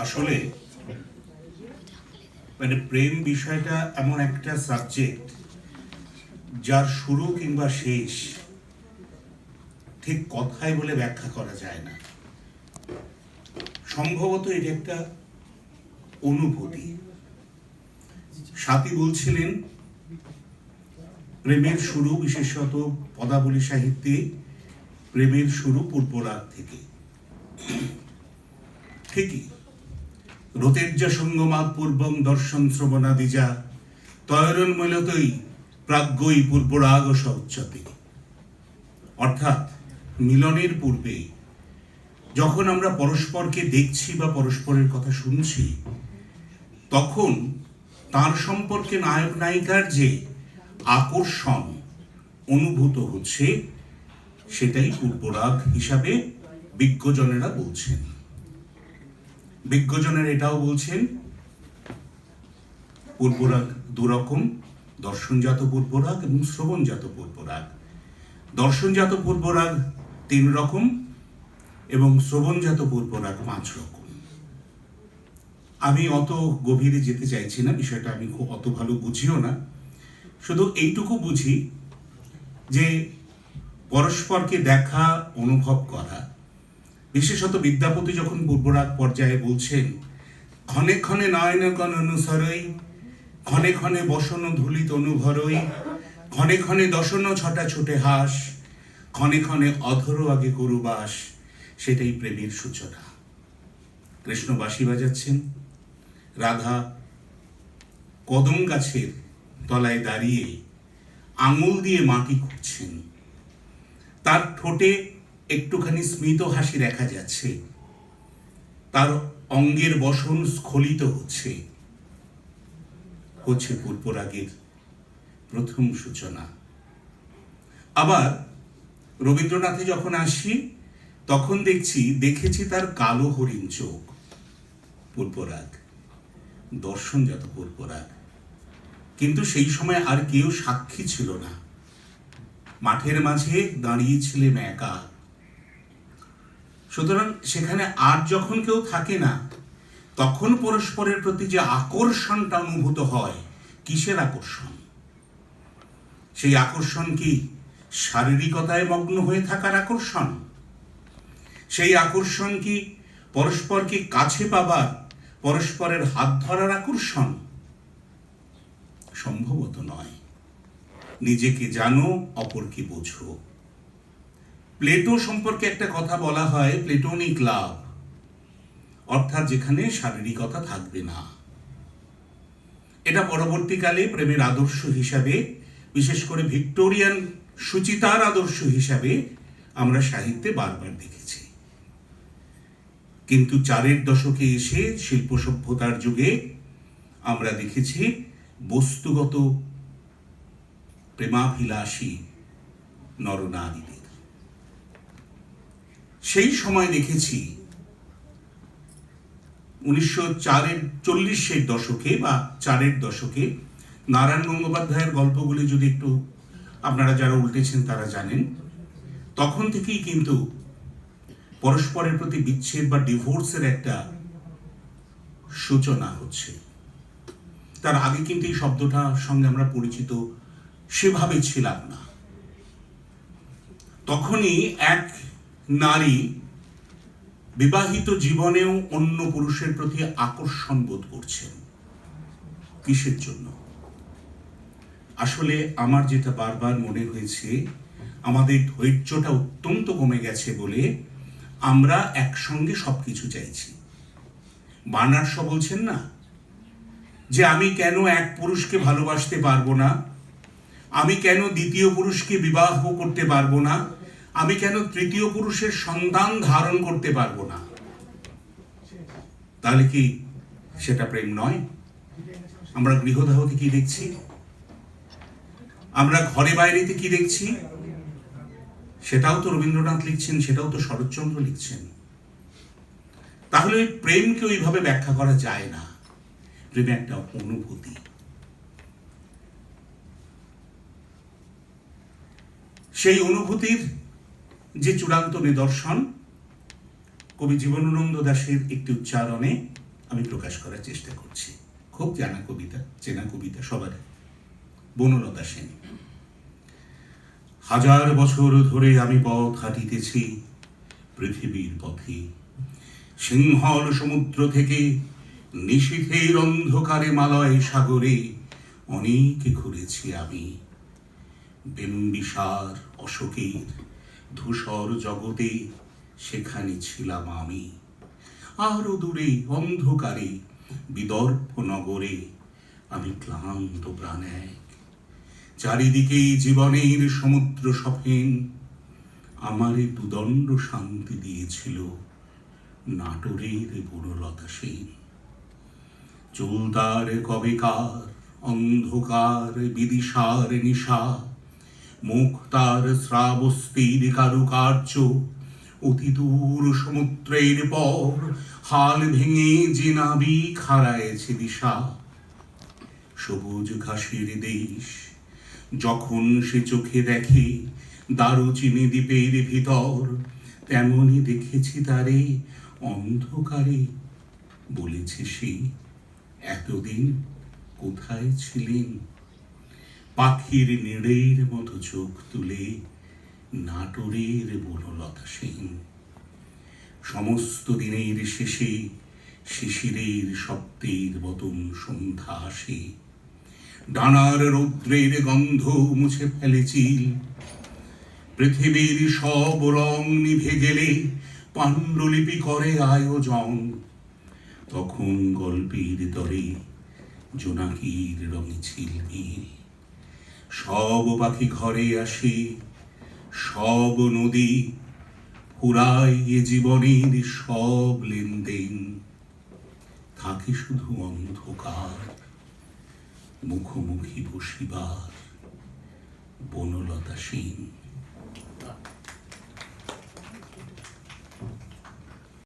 আসলে মানে প্রেম বিষয়টা এমন একটা সাবজেক্ট যার শুরু কিংবা শেষ ঠিক কথায় বলে ব্যাখ্যা করা যায় না। সম্ভবত এটা একটা অনুভূতি। স্বাতী বলছিলেন প্রেমের শুরু বিশেষত পদাবলী সাহিত্যে প্রেমের শুরু পূর্বরাগ থেকে। ঠিকই, রতের্যা সঙ্গমাৎ পূর্বং দর্শন শ্রবণাদিজা তয়রন্মূলতই প্রাজ্ঞই পূর্বরাগ সউচ্চতে। অর্থাৎ মিলনের পূর্বে যখন আমরা পরস্পরকে দেখছি বা পরস্পরের কথা শুনছি, তখন তার সম্পর্কে নায়ক নায়িকার যে আকর্ষণ অনুভূত হচ্ছে সেটাই পূর্বরাগ হিসাবে বিজ্ঞজনেরা বলছেন। বিজ্ঞজনেরা এটাও বলছেন পূর্বরাগ দুরকম, দর্শনজাত পূর্বরাগ এবং শ্রবণজাত পূর্বরাগ। দর্শনজাত পূর্বরাগ 3 রকম এবং শ্রবণজাত পূর্বরাগ 5 রকম। আমি অত গভীরে যেতে চাইছি না, বিষয়টা আমি খুব অত ভালো বুঝিও না। শুধু এইটুকু বুঝি যে পরস্পরকে দেখা, অনুভব করা, বিশেষত বিদ্যাপতি যখন পূর্বরাগ পর্যায়ে বলছেন ক্ষণে ক্ষণে নয়নগণ অনুসরই, ক্ষণে ক্ষণে বসন ধুলিত অনুভরই, ক্ষণে ক্ষণে দশন ছটা ছুটে হাস, ক্ষণে ক্ষণে অধর আগে করুবাস, সেটাই প্রেমের সূচনা। কৃষ্ণ বাঁশি বাজাচ্ছেন, রাধা কদম গাছের তলায় দাঁড়িয়ে আঙুল দিয়ে মাটি খুঁড়ছেন, তার ঠোঁটে একটুখানি স্মিত হাসি দেখা যাচ্ছে, তার অঙ্গের বসন স্খলিত হচ্ছে পূর্বরাগের প্রথম সূচনা। আবার রবীন্দ্রনাথে যখন আসি তখন দেখেছি তার কালো হরিণ চোখ, পূর্বরাগ, দর্শনজাত পূর্বরাগ। কিন্তু সেই সময় আর কেউ সাক্ষী ছিল না, মাঠের মাঝে দাঁড়িয়েছিলেন একা। সুতরাং সেখানে আর যখন কেউ থাকে না, তখন পরস্পরের প্রতি যে আকর্ষণটা অনুভূত হয়, কিসের আকর্ষণ? সেই আকর্ষণ কি শারীরিকতায় মগ্ন হয়ে থাকার আকর্ষণ? সেই আকর্ষণ কি পরস্পরকে কাছে পাবার, পরস্পরের হাত ধরার আকর্ষণ? সম্ভবত নয়। নিজেকে জানো, অপরকে বোঝো। প্লেটো সম্পর্কে একটা কথা বলা হয় প্লেটোনিক লাভ, অর্থাৎ যেখানে শারীরিকতা থাকবে না। এটা পরবর্তীকালে প্রেমের আদর্শ হিসাবে, বিশেষ করে ভিক্টোরিয়ান সুচিতার আদর্শ হিসাবে আমরা সাহিত্যে বারবার দেখেছি। কিন্তু 4 দশকে এসে শিল্প সভ্যতার যুগে আমরা দেখেছি বস্তুগত প্রেমাভিলাষী নরনারীদের। সেই সময় দেখেছি 1940 দশকে বা 4 দশকে নারায়ণ গঙ্গোপাধ্যায়ের গল্পগুলি যদি একটু আপনারা যারা উল্টেছেন তারা জানেন, তখন থেকেই কিন্তু পরস্পরের প্রতি বিচ্ছেদ বা ডিভোর্সের একটা সূচনা হচ্ছে। তার আগে কিন্তু এই শব্দটার সঙ্গে আমরা পরিচিত সেভাবে ছিলাম না। তখনই এক নারী বিবাহিত জীবনেও অন্য পুরুষের প্রতি আকর্ষণ বোধ করছেন। কিসের জন্য? আসলে আমার যেটা বারবার মনে হয়েছে, আমাদের ধৈর্যটা অত্যন্ত কমে গেছে বলে আমরা একসঙ্গে সবকিছু চাইছি। বার্নার্ড শ বলছেন না যে আমি কেন এক পুরুষকে ভালোবাসতে পারবো না, আমি কেন দ্বিতীয় পুরুষকে বিবাহ করতে পারবো না, আমি কেন তৃতীয় পুরুষের সন্তান ধারণ করতে পারবো না? তাহলে কি সেটা প্রেম নয়? আমরা গৃহদাহতে কি দেখছি? আমরা ঘরে বাইরেতে কি দেখছি? সেটাও তো রবীন্দ্রনাথ লিখছেন, সেটাও তো শরৎচন্দ্র লিখছেন। তাহলে প্রেমকে ওইভাবে ব্যাখ্যা করা যায় না। প্রেম একটা অনুভূতি। সেই অনুভূতির যে চূড়ান্ত নিদর্শন কবি জীবনানন্দ দাশের একটি উচ্চারণে আমি প্রকাশ করার চেষ্টা করছি। খুব জানা কবিতা, চেনা কবিতা সবার। বনলতা সেন। হাজার বছর ধরে আমি পথ হাঁটিতেছি পৃথিবীর পথে, সিংহল সমুদ্র থেকে নিশীথের অন্ধকারে মালয় সাগরে অনেক ঘুরেছি আমি। বিম্বিসার অশোকের ধূসর জগতে সেখানে ছিলাম আমি। আরো দূরে অন্ধকারে বিদর্ভ নগরে আমি ক্লান্ত প্রাণ এক। চারিদিকে জীবনের সমুদ্র সফেন আমারে দুদণ্ড শান্তি দিয়েছিল নাটোরের বনলতা সেন। চুলদার কবেকার অন্ধকার বিদিশার নিশা, মুখ তার শ্রাবস্তির কারুকার্য, অতি দূর সমুদ্রের পর হাল ভেঙে যে নাবিক হারায়েছে দিশা। সবুজ ঘাসের দেশ যখন সে চোখে দেখে দারুচিনি দ্বীপের ভিতর, তেমনি দেখেছি তারে অন্ধকারে। বলেছে সে, এতদিন কোথায় ছিলেন? পাখির নিড়ের মতো চোখ তুলে নাটোরের বনলতা সেন। সমস্ত দিনের শেষে শিশিরের শব্দের মতন সন্ধ্যা আসে। ডানার রৌদ্রের গন্ধ মুছে ফেলেছি। পৃথিবীর সব রং নিভে গেলে পাণ্ডুলিপি করে আয়োজন। তখন গল্পের তরে জোনাকির রঙে ঝিলমিল। সব পাখি ঘরে আসে, সব নদী ফুরায় এ জীবনের সব লেনদেন। থাকে শুধু অন্ধকার, মুখোমুখি বসিবার বনলতা সেন।